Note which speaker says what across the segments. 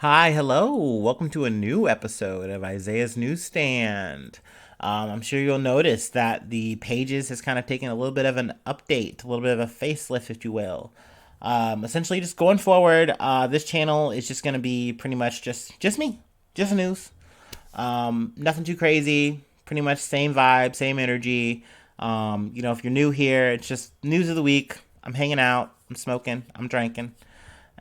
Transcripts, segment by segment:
Speaker 1: Hi, hello. Welcome to a new episode of Isaiah's Newsstand. I'm sure you'll notice that the pages has kind of taken a little bit of an update, a little bit of a facelift, if you will. Essentially, just going forward, this channel is just going to be pretty much just me, just news. Nothing too crazy. Pretty much same vibe, same energy. If you're new here, it's just news of the week. I'm hanging out. I'm smoking. I'm drinking.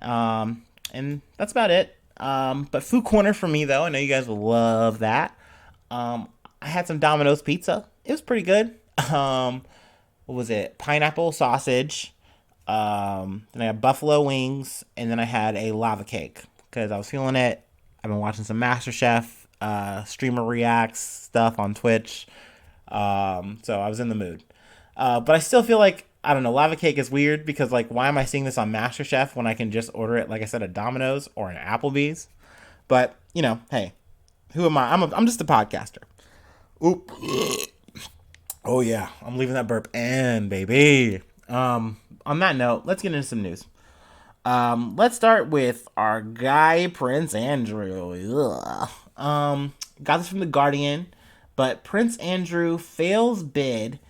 Speaker 1: And that's about it. But food corner for me though, I know you guys will love that. I had some Domino's pizza. It was pretty good. What was it? Pineapple sausage. Then I had buffalo wings, and then I had a lava cake because I was feeling it. I've been watching some MasterChef, streamer reacts stuff on Twitch. So I was in the mood. But I still feel like I don't know. Lava cake is weird because like, why am I seeing this on MasterChef when I can just order it, like I said, at Domino's or an Applebee's? But hey, who am I? I'm just a podcaster. Oop. Oh yeah, I'm leaving that burp in, baby. On that note, let's get into some news. Let's start with our guy Prince Andrew. Ugh. Got this from the Guardian, but Prince Andrew fails in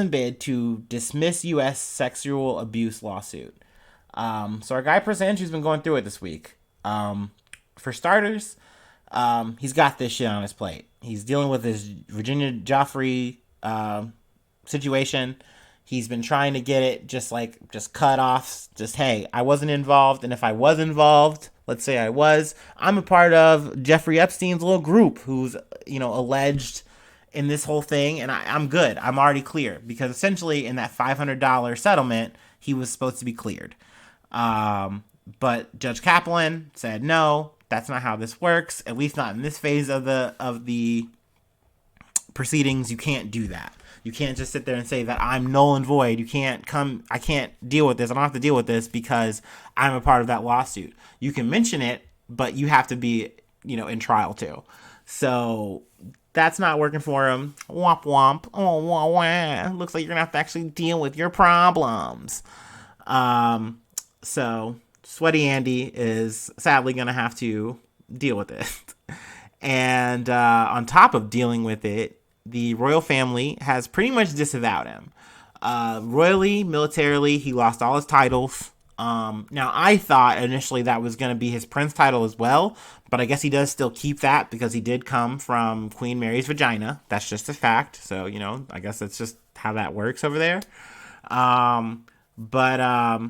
Speaker 1: bid to dismiss U.S. sexual abuse lawsuit. So our guy Prince Andrew's been going through it this week. For starters, he's got this shit on his plate. He's dealing with his Virginia Joffrey situation. He's been trying to get it just cut off. Just, hey, I wasn't involved, and if I was involved, let's say I'm a part of Jeffrey Epstein's little group who's alleged in this whole thing, and I'm good. I'm already clear because essentially in that $500 settlement, he was supposed to be cleared. But Judge Kaplan said no, that's not how this works. At least not in this phase of the proceedings. You can't do that. You can't just sit there and say that I'm null and void. You can't come. I can't deal with this. I don't have to deal with this because I'm a part of that lawsuit. You can mention it, but you have to be in trial too. So that's not working for him. Womp womp. Oh, wah, wah. Looks like you're going to have to actually deal with your problems. So Sweaty Andy is sadly going to have to deal with it. And on top of dealing with it, the royal family has pretty much disavowed him. Royally, militarily, he lost all his titles. Now, I thought initially that was going to be his prince title as well, but I guess he does still keep that because he did come from Queen Mary's vagina. That's just a fact. So, I guess that's just how that works over there. But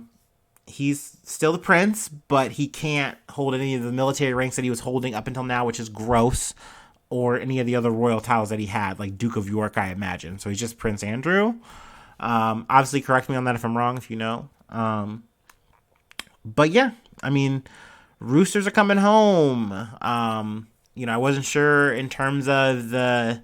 Speaker 1: he's still the prince, but he can't hold any of the military ranks that he was holding up until now, which is gross, or any of the other royal titles that he had, like Duke of York, I imagine. So he's just Prince Andrew. Obviously, correct me on that if I'm wrong, if you know. But yeah, I mean, roosters are coming home. I wasn't sure in terms of the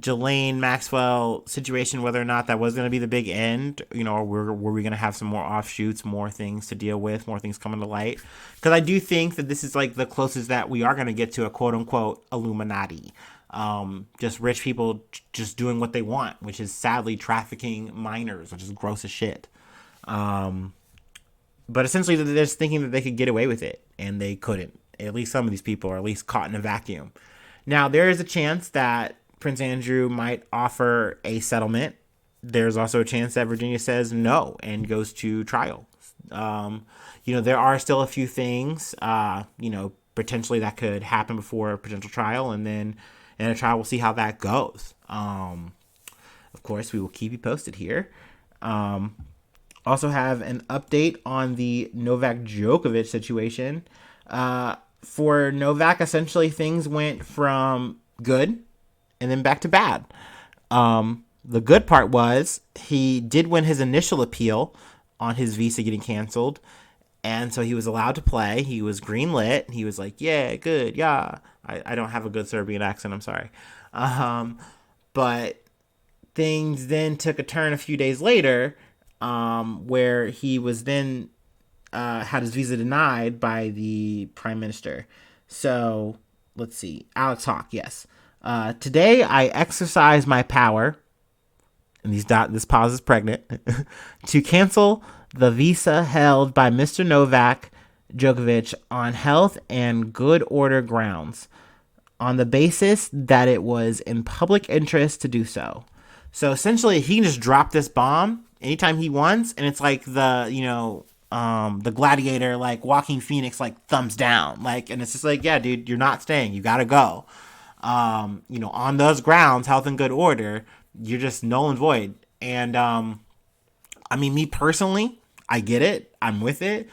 Speaker 1: Ghislaine Maxwell situation whether or not that was going to be the big end, or were we going to have some more offshoots, more things to deal with, more things coming to light? Because I do think that this is like the closest that we are going to get to a quote unquote Illuminati. Just rich people just doing what they want, which is sadly trafficking minors, which is gross as shit. But essentially, they're just thinking that they could get away with it, and they couldn't. At least some of these people are at least caught in a vacuum. Now, there is a chance that Prince Andrew might offer a settlement. There's also a chance that Virginia says no and goes to trial. There are still a few things, potentially that could happen before a potential trial, and then in a trial, we'll see how that goes. Of course, we will keep you posted here. Also have an update on the Novak Djokovic situation. For Novak, essentially things went from good and then back to bad. The good part was he did win his initial appeal on his visa getting canceled, and so he was allowed to play. He was greenlit. He was like, yeah, good, yeah. I don't have a good Serbian accent, I'm sorry. But things then took a turn a few days later, where he was then had his visa denied by the prime minister. So let's see. Alex Hawk, yes. Today I exercise my power, and this pause is pregnant, to cancel the visa held by Mr. Novak Djokovic on health and good order grounds, on the basis that it was in public interest to do so. So essentially, he can just drop this bomb anytime he wants, and it's like the gladiator, like Walking Phoenix, like thumbs down, like, and it's just like, yeah, dude, you're not staying, you gotta go. On those grounds, health and good order, you're just null and void. And I mean, me personally, I get it, I'm with it.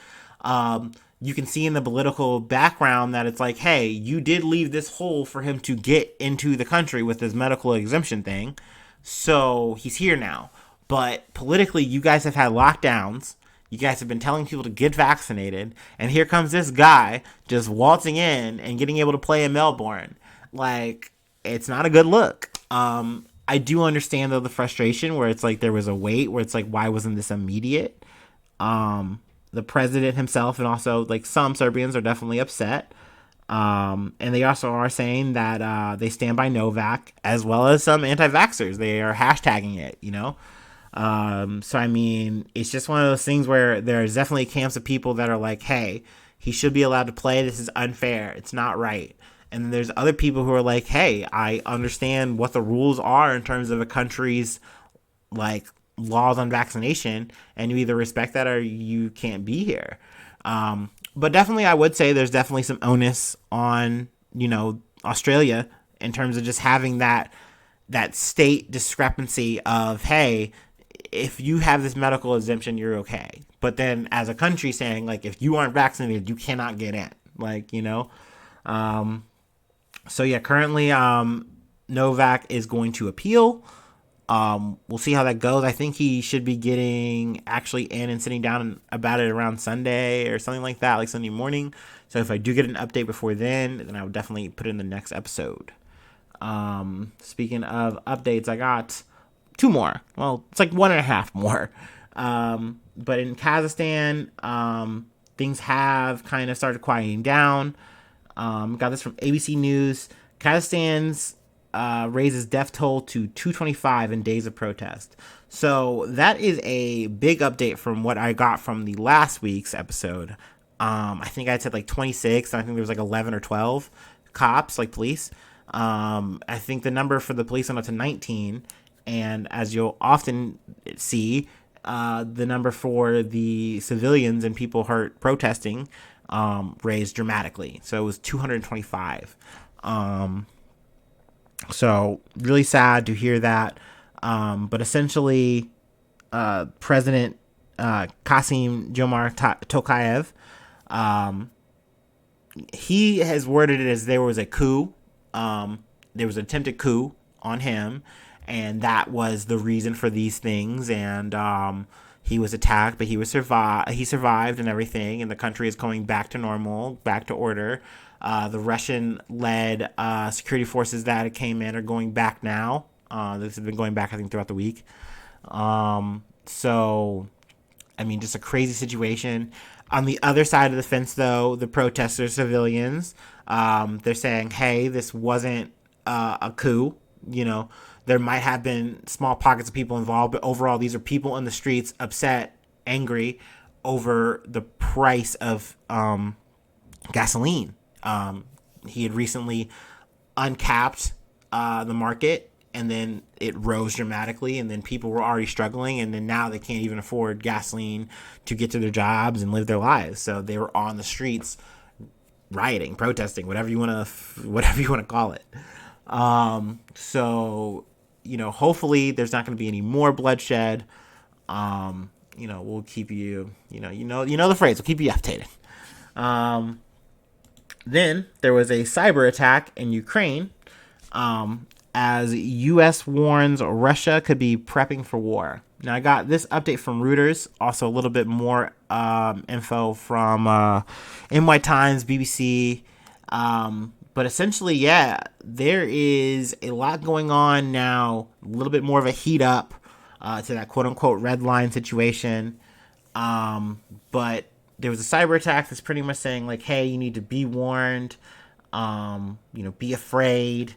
Speaker 1: You can see in the political background that it's like, hey, you did leave this hole for him to get into the country with this medical exemption thing. So he's here now. But politically, you guys have had lockdowns. You guys have been telling people to get vaccinated. And here comes this guy just waltzing in and getting able to play in Melbourne. Like, it's not a good look. I do understand, though, the frustration where it's like there was a wait, where it's like, why wasn't this immediate? The president himself and also like some Serbians are definitely upset. And they also are saying that they stand by Novak, as well as some anti-vaxxers. They are hashtagging it, So, I mean, it's just one of those things where there's definitely camps of people that are like, hey, he should be allowed to play. This is unfair. It's not right. And then there's other people who are like, hey, I understand what the rules are in terms of a country's like laws on vaccination, and you either respect that or you can't be here. But definitely, I would say there's definitely some onus on, Australia in terms of just having that state discrepancy of, hey, if you have this medical exemption, you're okay. But then as a country saying, like, if you aren't vaccinated, you cannot get in. Like, So, yeah, currently Novak is going to appeal. We'll see how that goes. I think he should be getting actually in and sitting down about it around Sunday or something like that, like Sunday morning. So if I do get an update before then I would definitely put it in the next episode. Speaking of updates, I got two more. Well, it's like one and a half more. But in Kazakhstan, things have kind of started quieting down. Got this from ABC News. Kazakhstan's raises death toll to 225 in days of protest. So that is a big update from what I got from the last week's episode. I think I said like 26, and I think there was like 11 or 12 cops, like police. I think the number for the police went up to 19, and as you'll often see, the number for the civilians and people hurt protesting raised dramatically. So it was 225. So really sad to hear that. But essentially, President Kasim Jomart Tokayev, he has worded it as there was a coup. There was an attempted coup on him, and that was the reason for these things. And he was attacked, but he survived and everything, and the country is going back to normal, back to order. The Russian-led security forces that came in are going back now. This has been going back, I think, throughout the week. So, I mean, just a crazy situation. On the other side of the fence, though, the protesters, civilians, they're saying, hey, this wasn't a coup. There might have been small pockets of people involved, but overall, these are people in the streets upset, angry over the price of gasoline. He had recently uncapped the market, and then it rose dramatically, and then people were already struggling, and then now they can't even afford gasoline to get to their jobs and live their lives. So they were on the streets rioting, protesting, whatever you want to call it. So, hopefully there's not going to be any more bloodshed. We'll keep you, the phrase, we'll keep you updated. Then there was a cyber attack in Ukraine, as U.S. warns Russia could be prepping for war. Now, I got this update from Reuters, also a little bit more info from NY Times, BBC. But essentially, yeah, there is a lot going on now, a little bit more of a heat up to that quote-unquote red line situation. But there was a cyber attack that's pretty much saying, like, hey, you need to be warned, be afraid.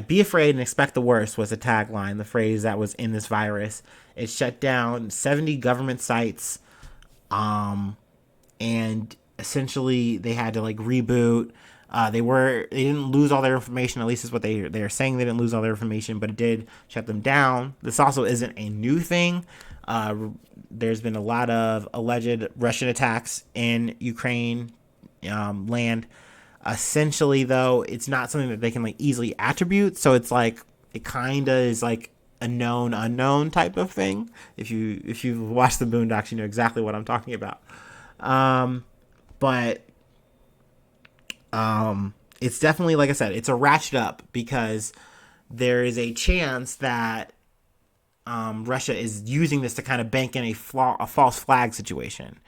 Speaker 1: Be afraid and expect the worst was the tagline, the phrase that was in this virus. It shut down 70 government sites, and essentially they had to like reboot. They didn't lose all their information. At least is what they're saying. They didn't lose all their information, but it did shut them down. This also isn't a new thing. There's been a lot of alleged Russian attacks in Ukraine land. Essentially, though, it's not something that they can like easily attribute. So it's like it kind of is like a known unknown type of thing. If you watch the Boondocks, you know exactly what I'm talking about. But it's definitely, like I said, it's a ratchet up because there is a chance that Russia is using this to kind of bank in a false flag situation.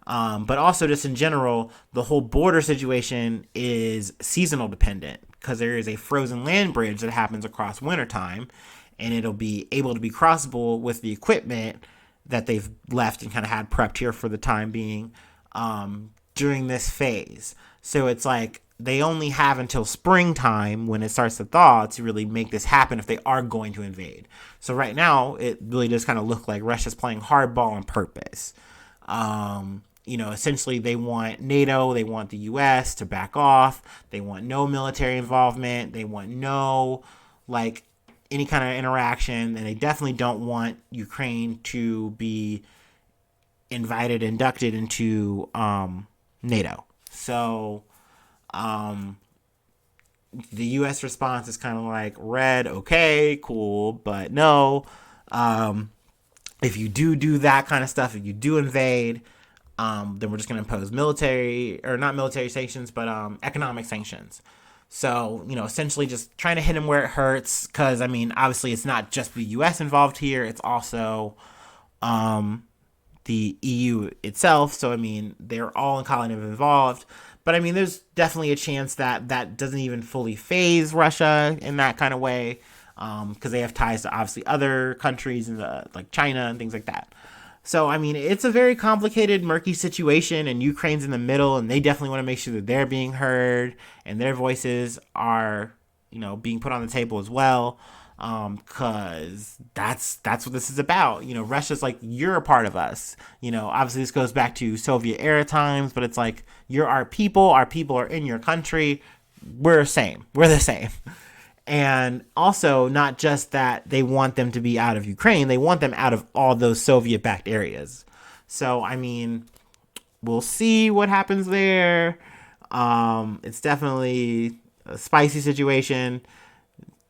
Speaker 1: But also just in general, the whole border situation is seasonal dependent because there is a frozen land bridge that happens across wintertime, and it'll be able to be crossable with the equipment that they've left and kind of had prepped here for the time being during this phase. So it's like they only have until springtime when it starts to thaw to really make this happen if they are going to invade. So right now, it really does kind of look like Russia's playing hardball on purpose. Essentially they want NATO, they want the US to back off. They want no military involvement. They want no, like, any kind of interaction. And they definitely don't want Ukraine to be inducted into NATO. So the U.S. response is kind of like red, okay, cool, but no. If you do that kind of stuff, if you do invade, then we're just going to impose not military sanctions, but economic sanctions. So, essentially just trying to hit him where it hurts, because, obviously it's not just the U.S. involved here, it's also the EU itself. So, they're all kind of involved. But, there's definitely a chance that doesn't even fully phase Russia in that kind of way, because they have ties to, obviously, other countries, like China and things like that. So, it's a very complicated, murky situation, and Ukraine's in the middle, and they definitely want to make sure that they're being heard, and their voices are, being put on the table as well, because that's what this is about. Russia's like, you're a part of us. Obviously this goes back to Soviet era times, but it's like, you're our people are in your country, we're the same. And also, not just that they want them to be out of Ukraine, they want them out of all those Soviet-backed areas. So, we'll see what happens there. It's definitely a spicy situation,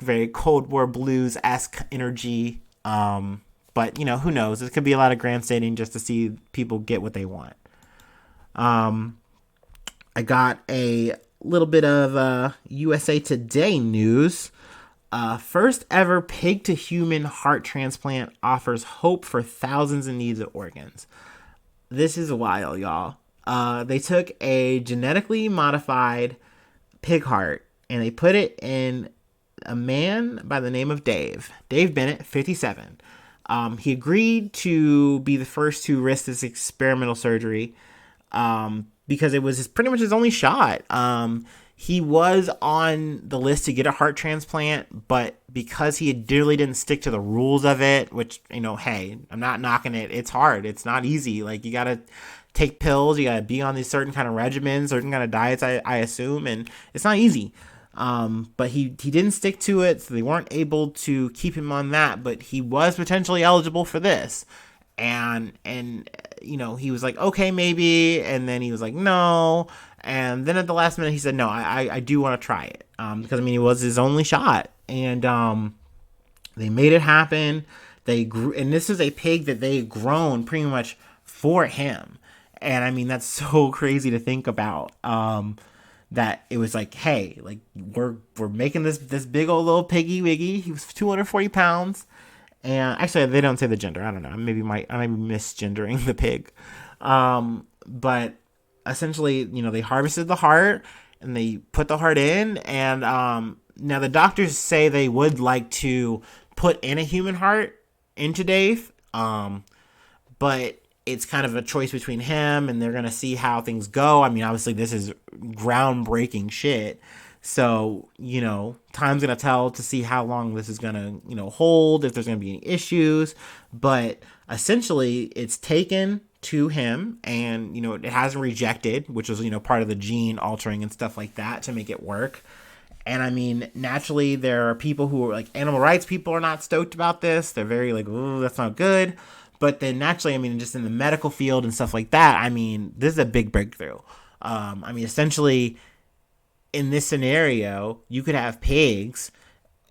Speaker 1: very Cold War blues-esque energy. But, who knows? It could be a lot of grandstanding just to see people get what they want. I got a little bit of USA Today news. First ever pig to human heart transplant offers hope for thousands in need of organs. This is wild, y'all. They took a genetically modified pig heart and they put it in a man by the name of Dave Bennett, 57. He agreed to be the first to risk this experimental surgery because it was pretty much his only shot. He was on the list to get a heart transplant, but because he really didn't stick to the rules of it, which, hey, I'm not knocking it. It's hard. It's not easy. Like, you got to take pills. You got to be on these certain kind of regimens, certain kind of diets, I assume, and it's not easy. But he didn't stick to it, so they weren't able to keep him on that, but he was potentially eligible for this. And he was like, okay, maybe, and then he was like, no. And then at the last minute, he said, no, I do want to try it. Because, it was his only shot. And they made it happen. They grew, and this is a pig that they grown pretty much for him. And, that's so crazy to think about. That it was like, hey, like, we're making this big old little piggy wiggy. He was 240 pounds. And actually, they don't say the gender. I don't know. I may be misgendering the pig. But essentially, they harvested the heart and they put the heart in. And now the doctors say they would like to put in a human heart into Dave. But it's kind of a choice between him, and they're going to see how things go. Obviously, this is groundbreaking shit. So, time's going to tell to see how long this is going to, hold, if there's going to be any issues. But essentially, it's taken to him, and it hasn't rejected, which was part of the gene altering and stuff like that to make it work. And I mean, naturally, there are people who are like animal rights people are not stoked about this. They're very like, oh, that's not good. But then naturally, I mean, just in the medical field and stuff like that, I mean, this is a big breakthrough. I mean, essentially, in this scenario, you could have pigs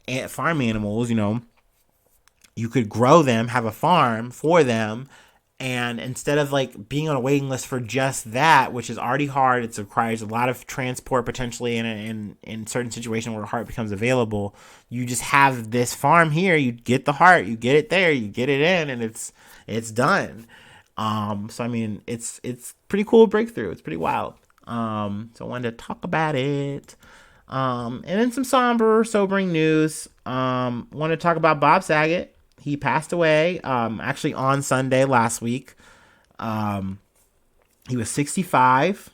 Speaker 1: and farm animals, you could grow them, have a farm for them. And instead of like being on a waiting list for just that, which is already hard, it requires a lot of transport potentially in certain situations where heart becomes available. You just have this farm here. You get the heart, you get it there, you get it in, and it's done. So I mean, it's pretty cool breakthrough. It's pretty wild. So I wanted to talk about it. And then some sobering news. Want to talk about Bob Saget. He passed away, actually on Sunday last week. He was 65,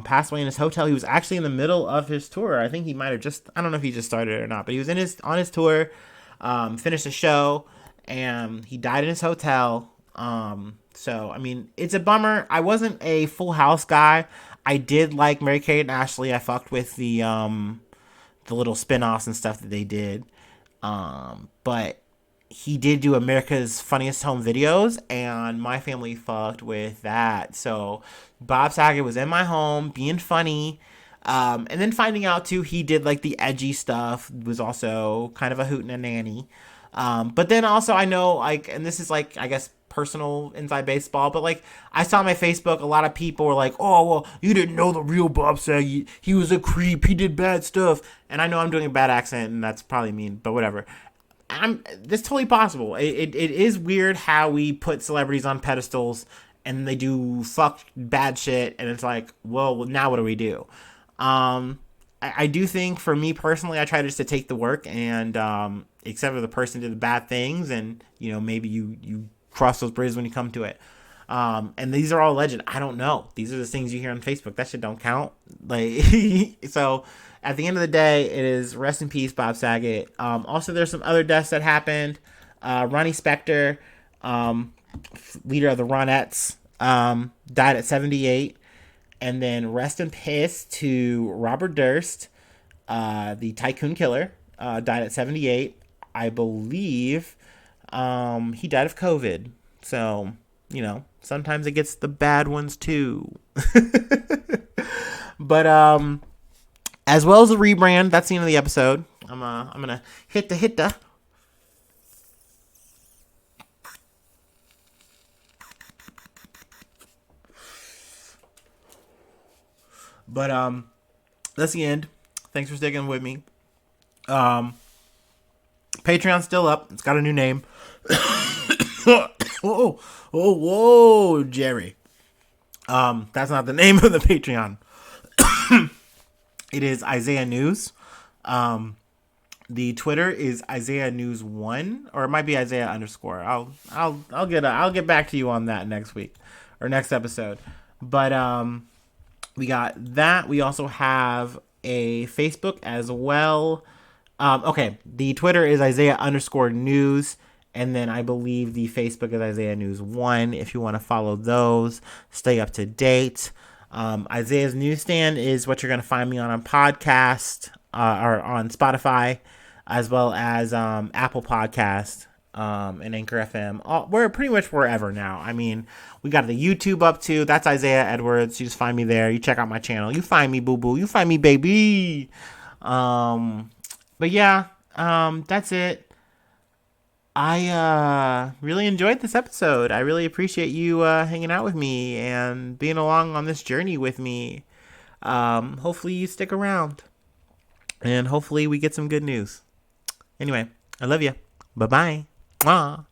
Speaker 1: passed away in his hotel. He was actually in the middle of his tour. I think he might have I don't know if he just started it or not, but he was on his tour, finished the show, and he died in his hotel. So, I mean, it's a bummer. I wasn't a Full House guy. I did like Mary-Kate and Ashley. I fucked with the little spin-offs and stuff that they did. But he did do America's Funniest Home Videos, and my family fucked with that. So Bob Saget was in my home being funny. And then finding out too, he did like the edgy stuff, was also kind of a hoot and a nanny. But then also I know, like, and this is like, I guess, personal inside baseball, but like I saw on my Facebook, a lot of people were like, oh, well, you didn't know the real Bob Saget. He was a creep. He did bad stuff. And I know I'm doing a bad accent, and that's probably mean, but whatever. That's totally possible. It is weird how we put celebrities on pedestals and they do fuck bad shit, and it's like, well, now what do we do? I do think, for me personally, I try just to take the work and except for the person did the bad things, and maybe you cross those bridges when you come to it. And these are all alleged. I don't know. These are the things you hear on Facebook. That shit don't count. Like, so at the end of the day, it is rest in peace, Bob Saget. Also, there's some other deaths that happened. Ronnie Spector, leader of the Ronettes, died at 78. And then rest in peace to Robert Durst, the tycoon killer, died at 78. I believe he died of COVID. So, sometimes it gets the bad ones too. But as well as the rebrand, that's the end of the episode. I'm gonna hit the. But that's the end. Thanks for sticking with me. Patreon's still up. It's got a new name. Whoa, Jerry. That's not the name of the Patreon. It is Isaiah News. The Twitter is Isaiah News 1, or it might be Isaiah _. I'll get back to you on that next week or next episode. But we got that. We also have a Facebook as well. Okay, the Twitter is Isaiah _news. And then I believe the Facebook is Isaiah News 1. If you want to follow those, stay up to date. Isaiah's Newsstand is what you're going to find me on podcast or on Spotify, as well as Apple Podcast and Anchor FM. We're pretty much wherever now. I mean, we got the YouTube up too. That's Isaiah Edwards. You just find me there. You check out my channel. You find me, boo-boo. You find me, baby. But yeah, that's it. I really enjoyed this episode. I really appreciate you hanging out with me and being along on this journey with me. Hopefully you stick around. And hopefully we get some good news. Anyway, I love you. Bye-bye. Mwah.